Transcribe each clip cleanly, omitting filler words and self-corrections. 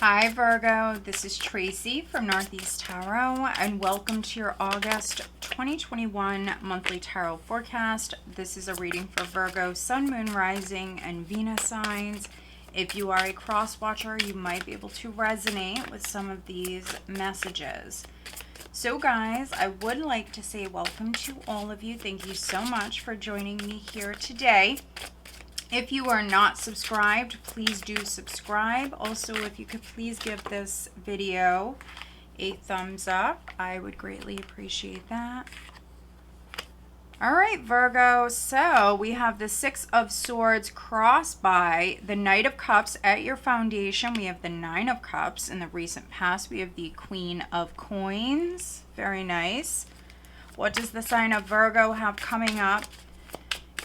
Hi Virgo, this is Tracy from Northeast Tarot and welcome to your August 2021 monthly tarot forecast. This is a reading for Virgo, Sun, Moon, Rising, and Venus signs. If you are a cross watcher, you might be able to resonate with some of these messages. So guys, I would like to say welcome to all of you. Thank you so much for joining me here today. If you are not subscribed, please do subscribe. Also, if you could please give this video a thumbs up, I would greatly appreciate that. All right, Virgo, so we have the Six of Swords crossed by the Knight of Cups at your foundation. We have the Nine of Cups in the recent past. We have the Queen of Coins. Very nice. What does the sign of Virgo have coming up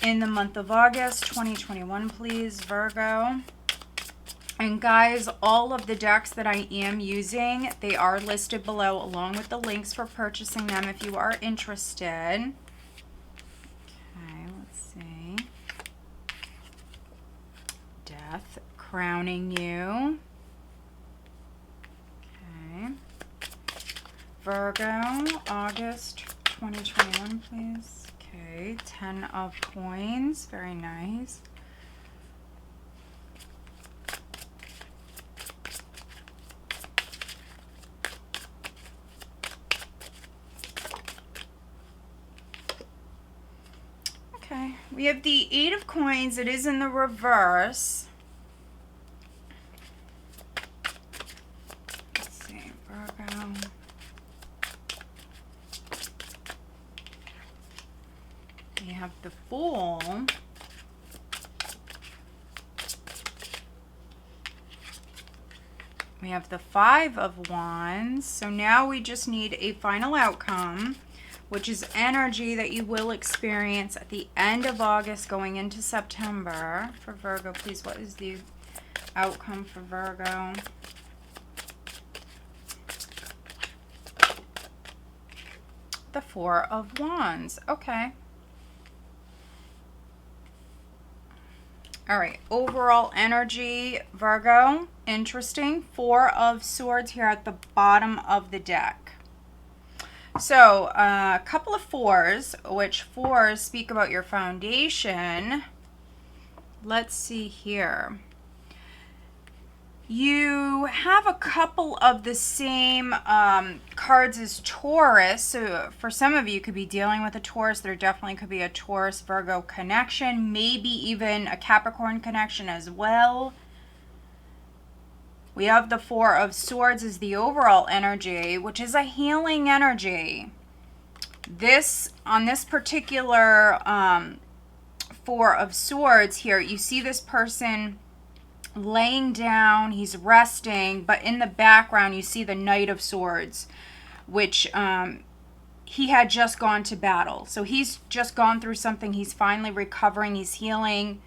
in the month of August 2021, please, Virgo? And guys, all of the decks that I am using, they are listed below along with the links for purchasing them if you are interested. Okay, let's see. Death crowning you. Okay. Virgo, August 2021, please. Okay, 10 of Coins, very nice. Okay, we have the Eight of Coins. It is in the reverse. Let's see, Virgo. We have the Fool. We have the Five of Wands. So now we just need a final outcome, which is energy that you will experience at the end of August going into September. For Virgo, please, what is the outcome for Virgo? The Four of Wands. Okay. All right, overall energy, Virgo, interesting. Four of Swords here at the bottom of the deck. So a couple of fours, which fours speak about your foundation. Let's see here. You have a couple of the same cards as Taurus. So for some of you, you could be dealing with a Taurus. There definitely could be a Taurus-Virgo connection, maybe even a Capricorn connection as well. We have the Four of Swords as the overall energy, which is a healing energy. On this particular Four of Swords here, you see this person laying down, he's resting, but in the background you see the Knight of Swords, which he had just gone to battle. So he's just gone through something, he's finally recovering, he's healing.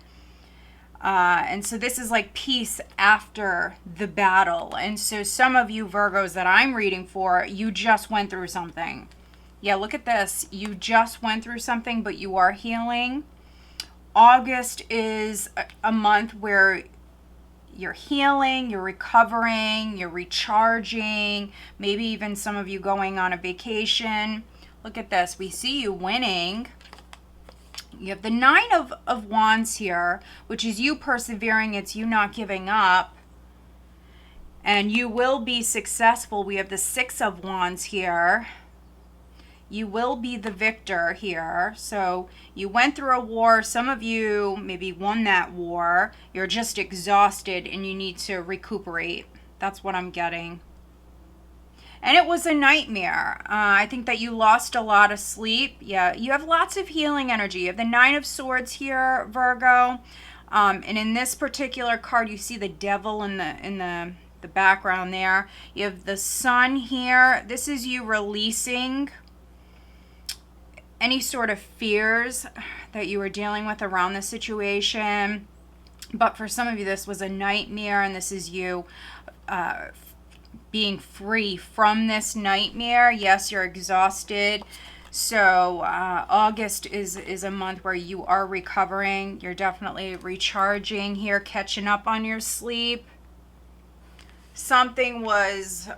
And so this is like peace after the battle. And so some of you Virgos that I'm reading for, you just went through something. Yeah, look at this. You just went through something, but you are healing. August is a month where you're healing, you're recovering, you're recharging, maybe even some of you going on a vacation. Look at this. We see you winning. You have the Nine of Wands here, which is you persevering. It's you not giving up. And you will be successful. We have the Six of Wands here. You will be the victor here. So you went through a war. Some of you maybe won that war. You're just exhausted and you need to recuperate. That's what I'm getting. And it was a nightmare. I think that you lost a lot of sleep. Yeah, you have lots of healing energy. You have the Nine of Swords here, Virgo. And in this particular card, you see the devil in the background there. You have the Sun here. This is you releasing any sort of fears that you were dealing with around the situation. But for some of you, this was a nightmare, and this is you being free from this nightmare. Yes, you're exhausted. So August is a month where you are recovering. You're definitely recharging here, catching up on your sleep. something was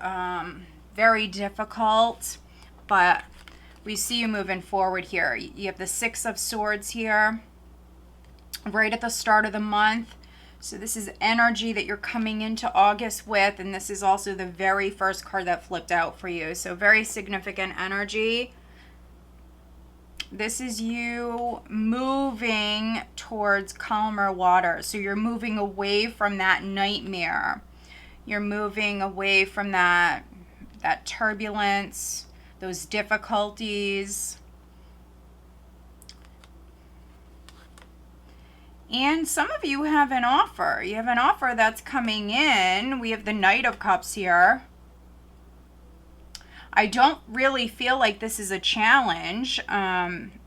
very difficult, but we see you moving forward here. You have the Six of Swords here, right at the start of the month. So this is energy that you're coming into August with, and this is also the very first card that flipped out for you. So very significant energy. This is you moving towards calmer water. So you're moving away from that nightmare. You're moving away from that turbulence, those difficulties. And some of you have an offer. You have an offer that's coming in. We have the Knight of Cups here. I don't really feel like this is a challenge.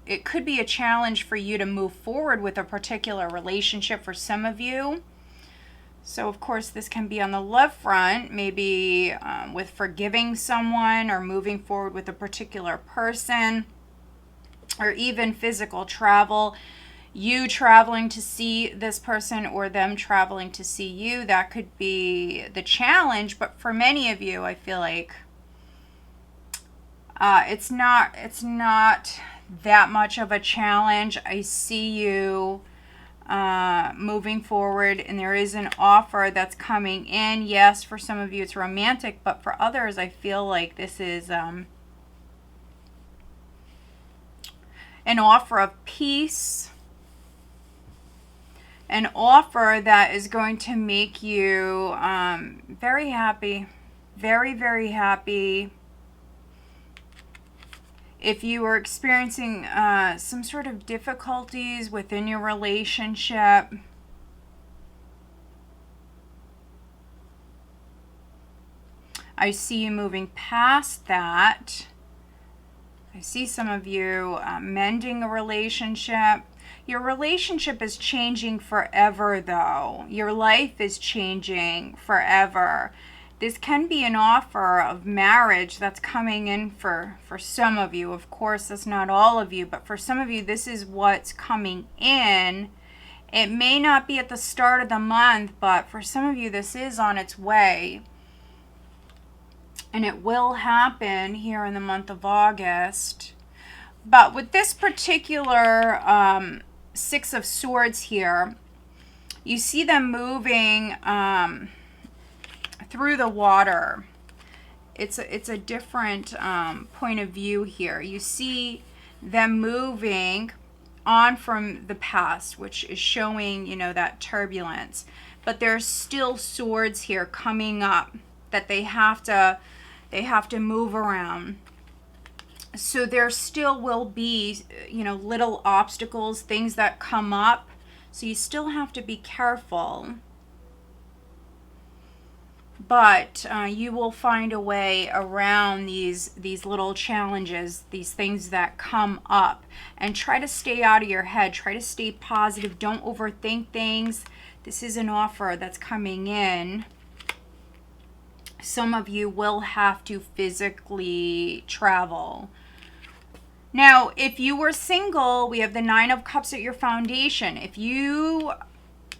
It could be a challenge for you to move forward with a particular relationship for some of you. So, of course, this can be on the love front, maybe with forgiving someone or moving forward with a particular person, or even physical travel. You traveling to see this person or them traveling to see you. That could be the challenge. But for many of you, I feel like it's not that much of a challenge. I see you moving forward, and there is an offer that's coming in. Yes, for some of you it's romantic, but for others I feel like this is an offer of peace, an offer that is going to make you very happy, very, very happy. If you are experiencing some sort of difficulties within your relationship, I see you moving past that. I see some of you mending a relationship. Your relationship is changing forever, though. Your life is changing forever. This can be an offer of marriage that's coming in for some of you. Of course, that's not all of you, but for some of you, this is what's coming in. It may not be at the start of the month, but for some of you, this is on its way. And it will happen here in the month of August. But with this particular Six of Swords here, you see them moving through the water. It's a different point of view here. You see them moving on from the past, which is showing, you know, that turbulence. But there's still swords here coming up that they have to move around. So there still will be, you know, little obstacles, things that come up. So you still have to be careful. But you will find a way around these little challenges, these things that come up. And try to stay out of your head. Try to stay positive. Don't overthink things. This is an offer that's coming in. Some of you will have to physically travel. Now, if you were single, we have the Nine of Cups at your foundation. If you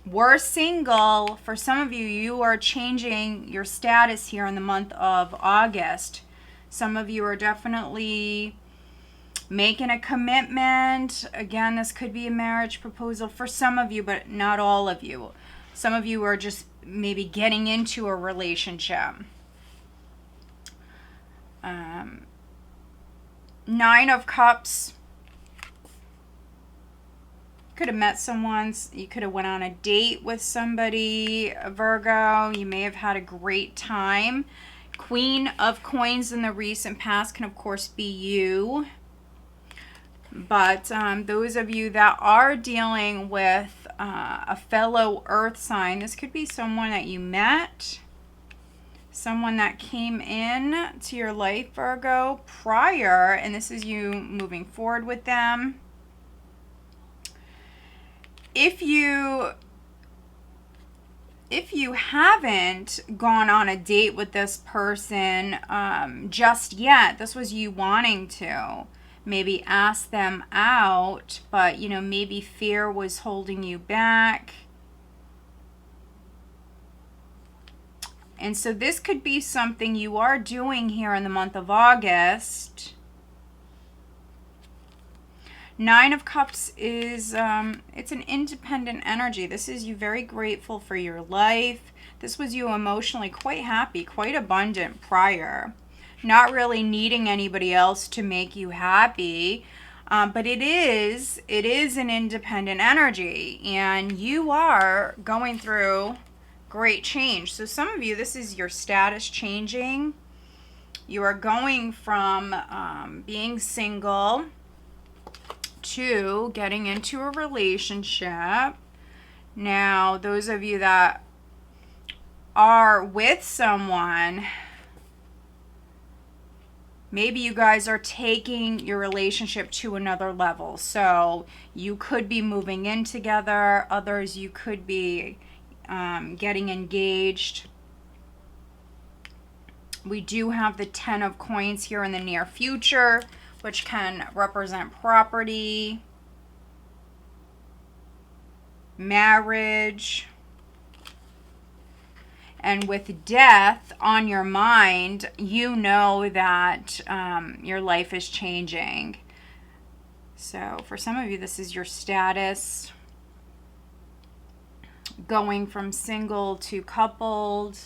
were single, for some of you, you are changing your status here in the month of August. Some of you are definitely making a commitment. Again, this could be a marriage proposal for some of you, but not all of you. Some of you are just maybe getting into a relationship. Nine of Cups. Could have met someone. You could have went on a date with somebody, Virgo. You may have had a great time. Queen of Coins in the recent past can, of course, be you. But those of you that are dealing with a fellow earth sign, this could be someone that you met, someone that came in to your life, Virgo, prior, and this is you moving forward with them. If you haven't gone on a date with this person just yet, this was you wanting to maybe ask them out, but, you know, maybe fear was holding you back. And so this could be something you are doing here in the month of August. Nine of Cups is, it's an independent energy. This is you very grateful for your life. This was you emotionally quite happy, quite abundant prior. Not really needing anybody else to make you happy. But it is an independent energy. And you are going through great change. So some of you, this is your status changing. You are going from being single to getting into a relationship. Now, those of you that are with someone, maybe you guys are taking your relationship to another level. So you could be moving in together. Others, you could be getting engaged. We do have the 10 of Coins here in the near future, which can represent property, marriage, and with death on your mind, you know that your life is changing. So for some of you, this is your status, going from single to coupled.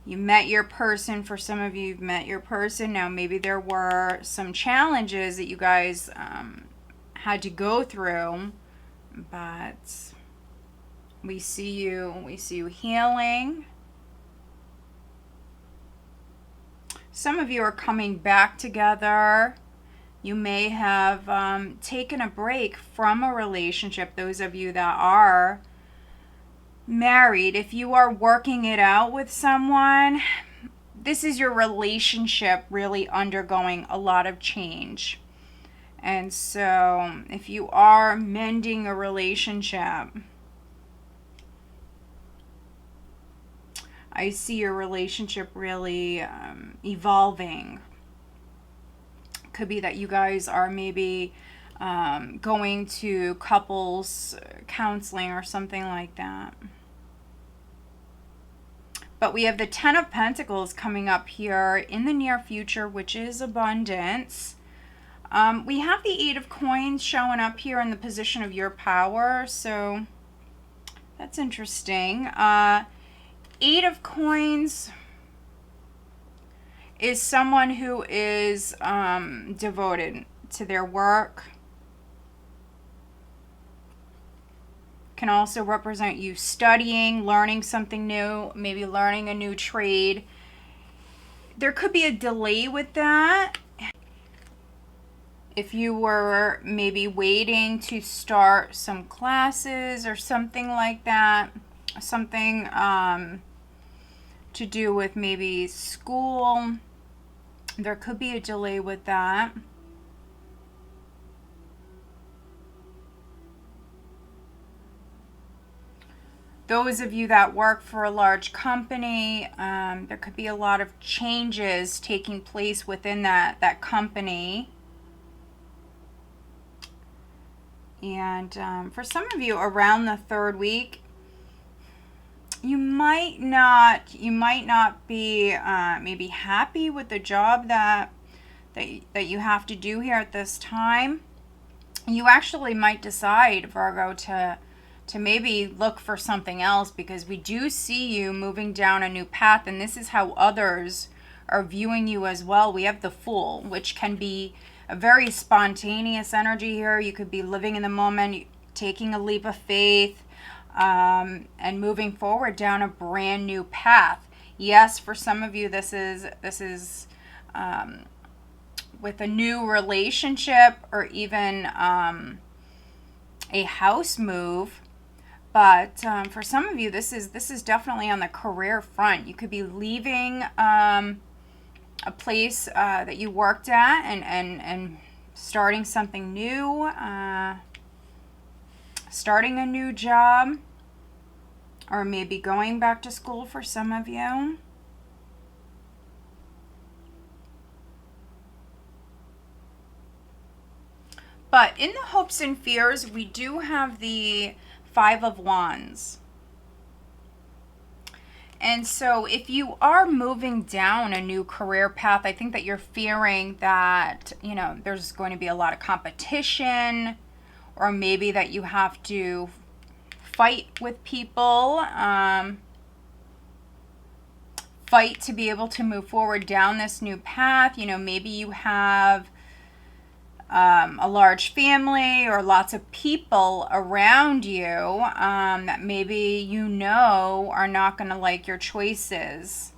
You met your person. For some of you, you've met your person. Now, maybe there were some challenges that you guys had to go through, but we see you healing. Some of you are coming back together. You may have taken a break from a relationship. Those of you that are married, if you are working it out with someone, this is your relationship really undergoing a lot of change. And so if you are mending a relationship, I see your relationship really evolving. Could be that you guys are maybe going to couples counseling or something like that. But we have the 10 of Pentacles coming up here in the near future, which is abundance. We have the 8 of Coins showing up here in the position of your power. So that's interesting. 8 of Coins is someone who is devoted to their work. Can also represent you studying, learning something new, maybe learning a new trade. There could be a delay with that. If you were maybe waiting to start some classes or something like that, something to do with maybe school, there could be a delay with that. Those of you that work for a large company, there could be a lot of changes taking place within that company. And for some of you, around the 3rd week, you might not be maybe happy with the job that you have to do here at this time. You actually might decide, Virgo, to maybe look for something else, because we do see you moving down a new path, and this is how others are viewing you as well. We have the Fool, which can be a very spontaneous energy here. You could be living in the moment, taking a leap of faith, and moving forward down a brand new path. Yes, for some of you, this is with a new relationship or even a house move. But for some of you, this is definitely on the career front. You could be leaving a place that you worked at and starting something new, starting a new job, or maybe going back to school for some of you. But in the hopes and fears, we do have the 5 of Wands. And so if you are moving down a new career path, I think that you're fearing that, you know, there's going to be a lot of competition, or maybe that you have to fight with people, fight to be able to move forward down this new path. You know, maybe you have a large family or lots of people around you that maybe you know are not going to like your choices.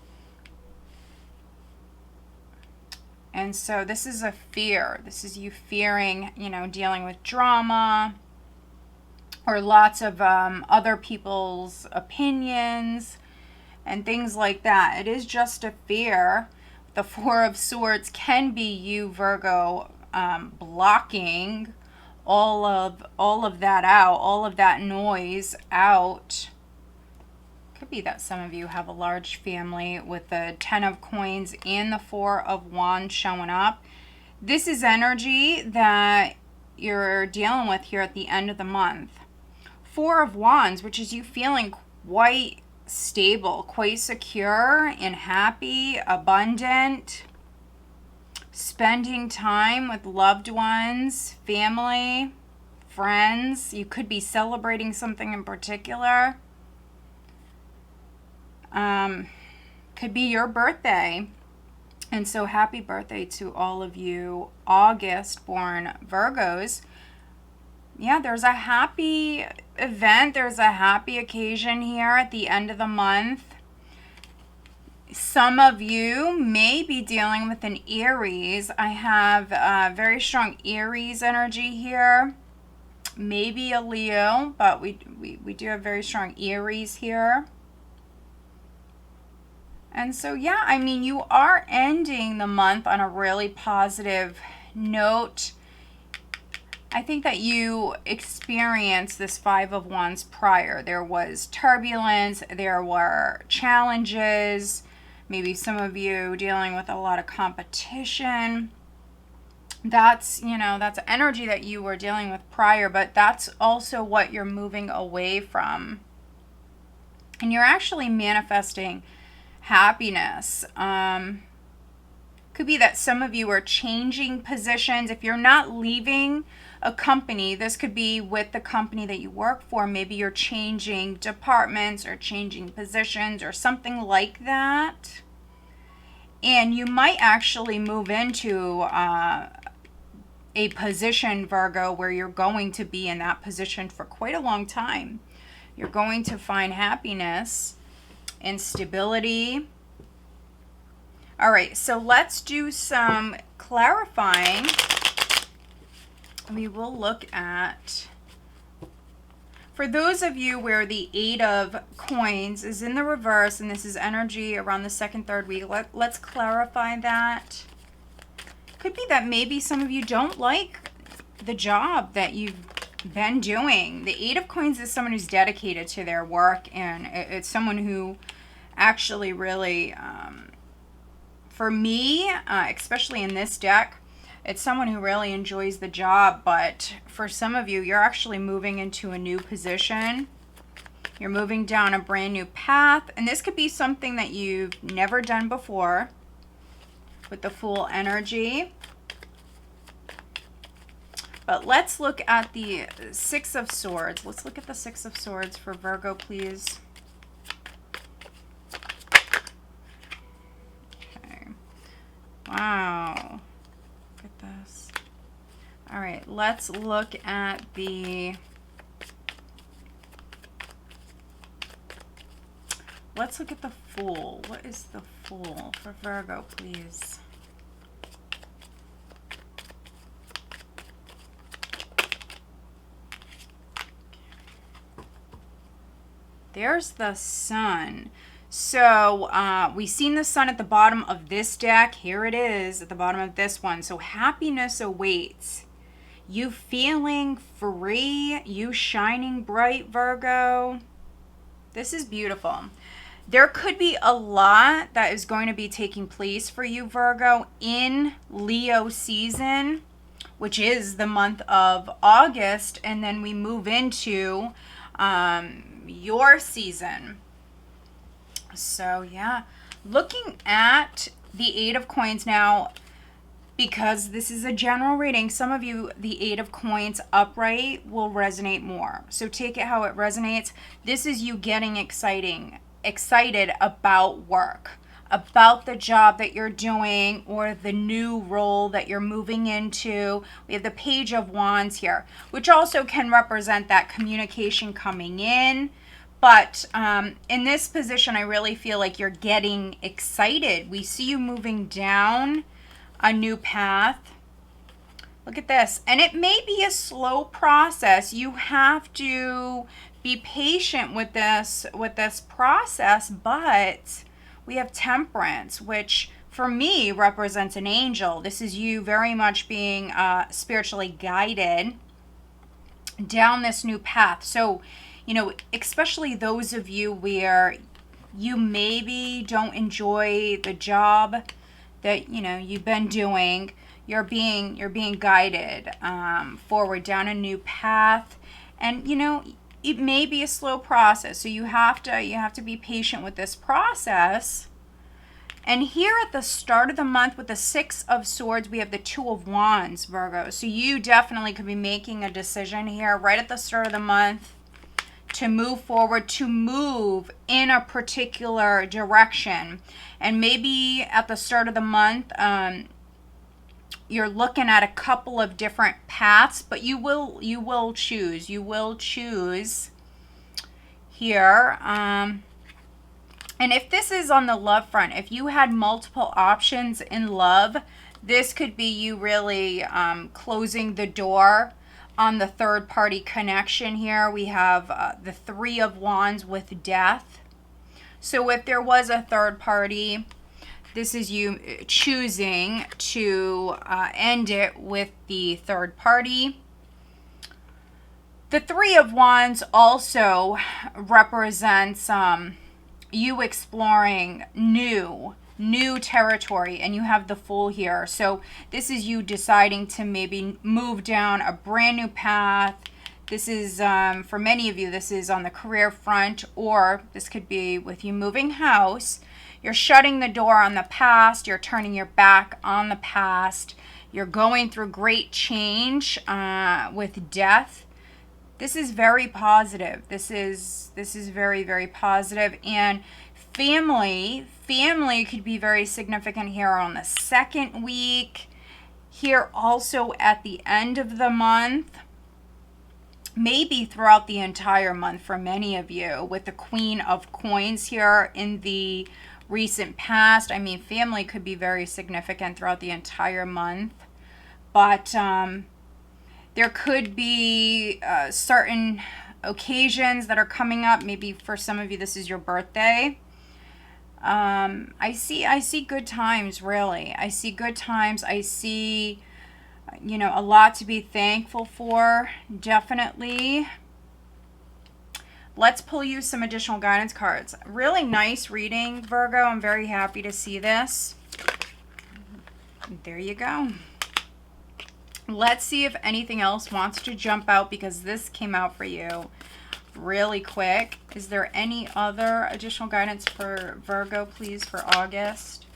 And so this is a fear. This is you fearing, you know, dealing with drama or lots of other people's opinions and things like that. It is just a fear. The Four of Swords can be you, Virgo, blocking all of that out, all of that noise out. Could be that some of you have a large family with the Ten of Coins and the Four of Wands showing up. This is energy that you're dealing with here at the end of the month. Four of Wands, which is you feeling quite stable, quite secure and happy, abundant, spending time with loved ones, family, friends. You could be celebrating something in particular. Could be your birthday. And so happy birthday to all of you August born Virgos. Yeah, there's a happy event. There's a happy occasion here at the end of the month. Some of you may be dealing with an Aries. I have very strong Aries energy here. Maybe a Leo, but we do have very strong Aries here. And so, yeah, I mean, you are ending the month on a really positive note. I think that you experienced this Five of Wands prior. There was turbulence, there were challenges, maybe some of you dealing with a lot of competition. That's, you know, that's energy that you were dealing with prior, but that's also what you're moving away from. And you're actually manifesting happiness. Could be that some of you are changing positions. If you're not leaving a company, this could be with the company that you work for. Maybe you're changing departments or changing positions or something like that. And you might actually move into a position, Virgo, where you're going to be in that position for quite a long time. You're going to find happiness and stability. All right, so let's do some clarifying. We will look at, for those of you where the Eight of Coins is in the reverse, and this is energy around the second, third week, let's clarify that. Could be that maybe some of you don't like the job that you've been doing. The Eight of Coins is someone who's dedicated to their work, and it's someone who actually really, for me, especially in this deck, it's someone who really enjoys the job. But for some of you, you're actually moving into a new position. You're moving down a brand new path, and this could be something that you've never done before with the Fool energy. But let's look at the Six of Swords. Let's look at the Six of Swords for Virgo, please. Okay. Wow. Look at this. All right, let's look at the... Let's look at the Fool. What is the Fool for Virgo, please? There's the Sun. So we've seen the Sun at the bottom of this deck. Here it is at the bottom of this one. So happiness awaits. You feeling free. You shining bright, Virgo. This is beautiful. There could be a lot that is going to be taking place for you, Virgo, in Leo season, which is the month of August, and then we move into your season. So yeah, looking at the Eight of Coins now, because this is a general reading, some of you, the Eight of Coins upright will resonate more. So take it how it resonates. This is you getting excited about work, about the job that you're doing or the new role that you're moving into. We have the Page of Wands here, which also can represent that communication coming in. But in this position, I really feel like you're getting excited. We see you moving down a new path. Look at this. And it may be a slow process. You have to be patient with this process, but we have Temperance, which for me represents an angel. This is you very much being spiritually guided down this new path. So, you know, especially those of you where you maybe don't enjoy the job that, you know, you've been doing, you're being guided forward down a new path. And, you know, it may be a slow process, so you have to be patient with this process. And here at the start of the month with the Six of Swords, we have the Two of Wands, Virgo. So you definitely could be making a decision here right at the start of the month to move forward, to move in a particular direction. And maybe at the start of the month, you're looking at a couple of different paths, but you will choose. You will choose here. And if this is on the love front, if you had multiple options in love, this could be you really closing the door on the third party connection here. We have the Three of Wands with Death. So if there was a third party, this is you choosing to end it with the third party. The Three of Wands also represents you exploring new territory, and you have the Fool here. So this is you deciding to maybe move down a brand new path. This is, for many of you, this is on the career front, or this could be with you moving house. You're shutting the door on the past. You're turning your back on the past. You're going through great change with Death. This is very positive. This is very, very positive. And family could be very significant here on the second week. Here also at the end of the month. Maybe throughout the entire month for many of you, with the Queen of Coins here in the recent past. I mean, family could be very significant throughout the entire month. But there could be certain occasions that are coming up. Maybe for some of you, this is your birthday. I see good times, really. I see good times. I see, you know, a lot to be thankful for, definitely. Let's pull you some additional guidance cards. Really nice reading, Virgo. I'm very happy to see this. There you go. Let's see if anything else wants to jump out, because this came out for you really quick. Is there any other additional guidance for Virgo, please, for August?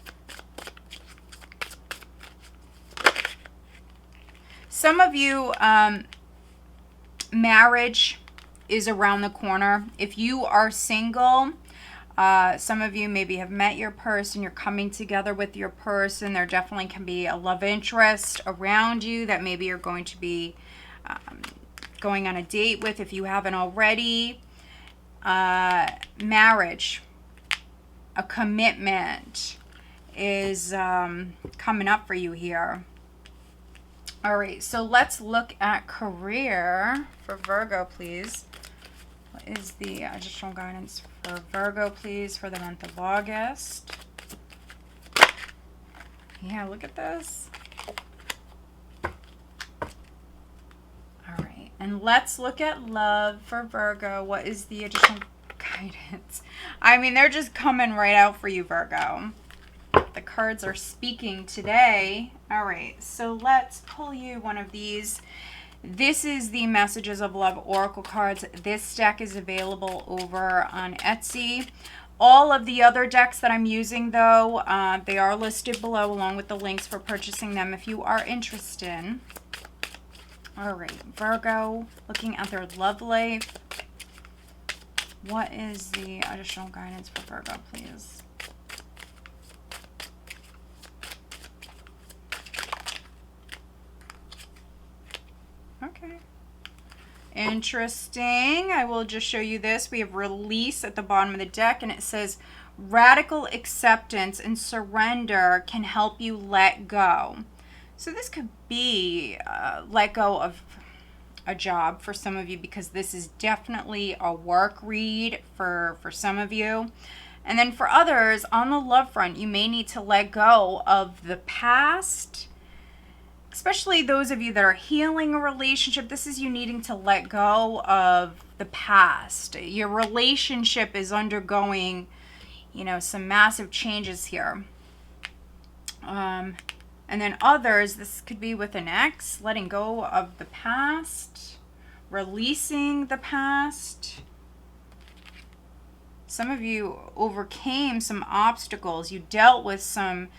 Some of you, marriage is around the corner. If you are single, some of you maybe have met your person. You're coming together with your person. There definitely can be a love interest around you that maybe you're going to be going on a date with if you haven't already. Marriage, a commitment is coming up for you here. All right, so let's look at career for Virgo, please. What is the additional guidance for Virgo, please, for the month of August? Yeah, look at this. All right, and let's look at love for Virgo. What is the additional guidance? I mean, they're just coming right out for you, Virgo. The cards are speaking today. All right, so let's pull you one of these. This is the Messages of Love Oracle cards. This deck is available over on Etsy. All of the other decks that I'm using, though, they are listed below along with the links for purchasing them if you are interested. All right, Virgo, looking at their love life. What is the additional guidance for Virgo, please? Okay. Interesting. I will just show you this. We have release at the bottom of the deck, and it says radical acceptance and surrender can help you let go. So this could be let go of a job for some of you, because this is definitely a work read for some of you. And then for others, on the love front, you may need to let go of the past, especially those of you that are healing a relationship. This is you needing to let go of the past. Your relationship is undergoing, you know, some massive changes here. And then others, this could be with an ex, letting go of the past, releasing the past. Some of you overcame some obstacles. You dealt with some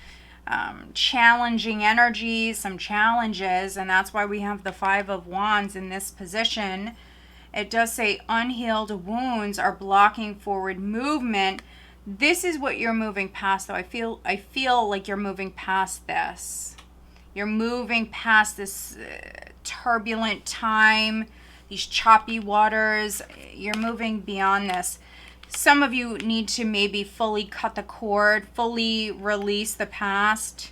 challenging energies, some challenges, and that's why we have the Five of Wands in this position. It does say unhealed wounds are blocking forward movement. This is what you're moving past, though. I feel like you're moving past this. You're moving past this turbulent time, these choppy waters. You're moving beyond this. Some of you need to maybe fully cut the cord, fully release the past.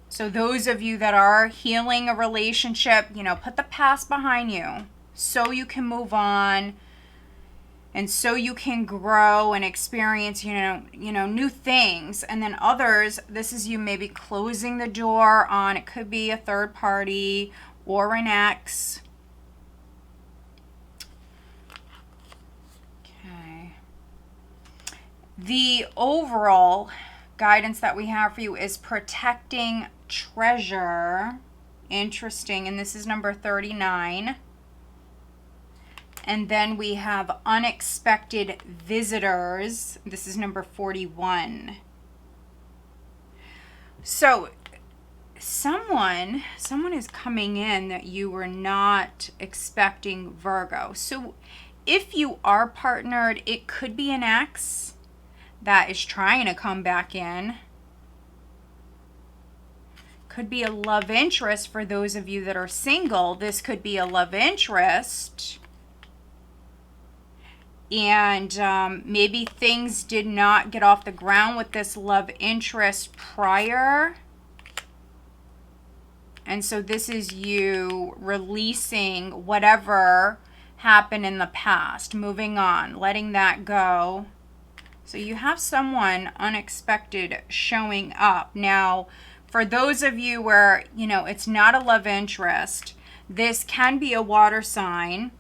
So those of you that are healing a relationship, you know, put the past behind you so you can move on. And so you can grow and experience, you know, new things. And then others, this is you maybe closing the door on, it could be a third party or an ex. Okay. The overall guidance that we have for you is protecting treasure. Interesting. And this is number 39. And then we have unexpected visitors. This is number 41. So someone is coming in that you were not expecting, Virgo. So if you are partnered, it could be an ex that is trying to come back in. Could be a love interest for those of you that are single. This could be a love interest. And maybe things did not get off the ground with this love interest prior. And so this is you releasing whatever happened in the past, moving on, letting that go. So you have someone unexpected showing up. Now, for those of you where, you know, it's not a love interest, this can be a water sign.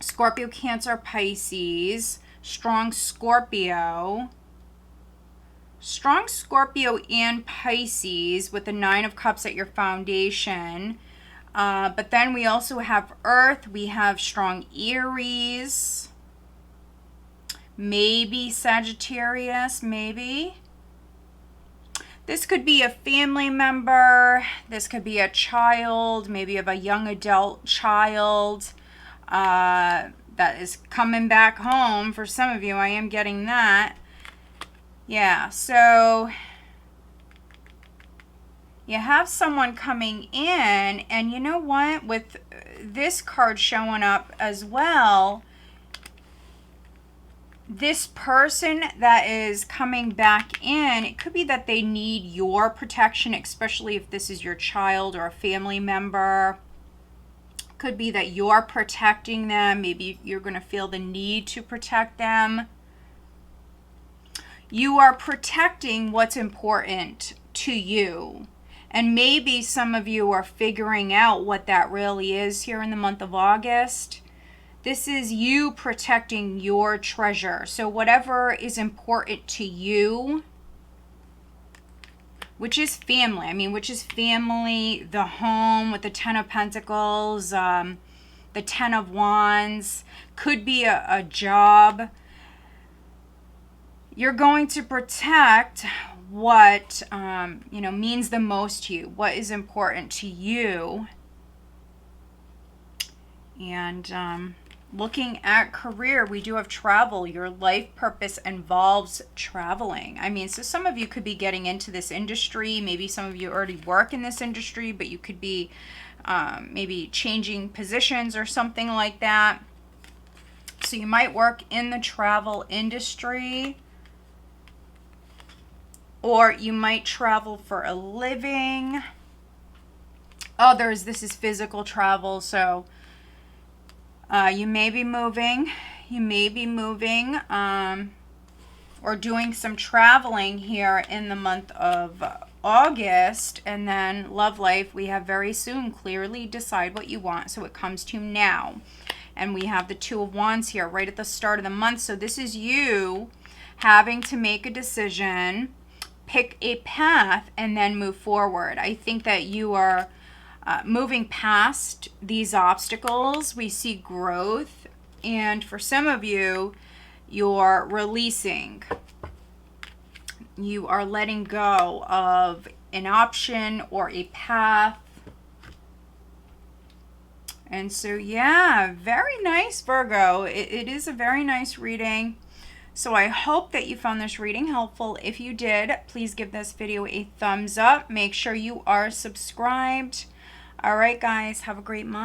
Scorpio, Cancer, Pisces, strong Scorpio and Pisces with the Nine of Cups at your foundation. But then we also have Earth. We have strong Aries, maybe Sagittarius, maybe. This could be a family member. This could be a child, maybe of a young adult child. That is coming back home. For some of you, I am getting that. Yeah, so you have someone coming in, and you know what? With this card showing up as well, this person that is coming back in, it could be that they need your protection, especially if this is your child or a family member. Could be that you're protecting them. Maybe you're going to feel the need to protect them. You are protecting what's important to you. And maybe some of you are figuring out what that really is here in the month of August. This is you protecting your treasure. So whatever is important to you, which is family. I mean, which is family, the home with the Ten of Pentacles, the Ten of Wands. Could be a job. You're going to protect what, means the most to you, what is important to you. And looking at career, we do have travel. Your life purpose involves traveling. I mean, so some of you could be getting into this industry. Maybe some of you already work in this industry, but you could be maybe changing positions or something like that. So you might work in the travel industry, or you might travel for a living. This is physical travel. So you may be moving. Or doing some traveling here in the month of August. And then love life, we have very soon. Clearly decide what you want. So it comes to now. And we have the Two of Wands here right at the start of the month. So this is you having to make a decision, pick a path, and then move forward. I think that you are moving past these obstacles. We see growth. And for some of you, you're releasing. You are letting go of an option or a path. And so, yeah, very nice, Virgo. It is a very nice reading. So I hope that you found this reading helpful. If you did, please give this video a thumbs up. Make sure you are subscribed. All right, guys, have a great month.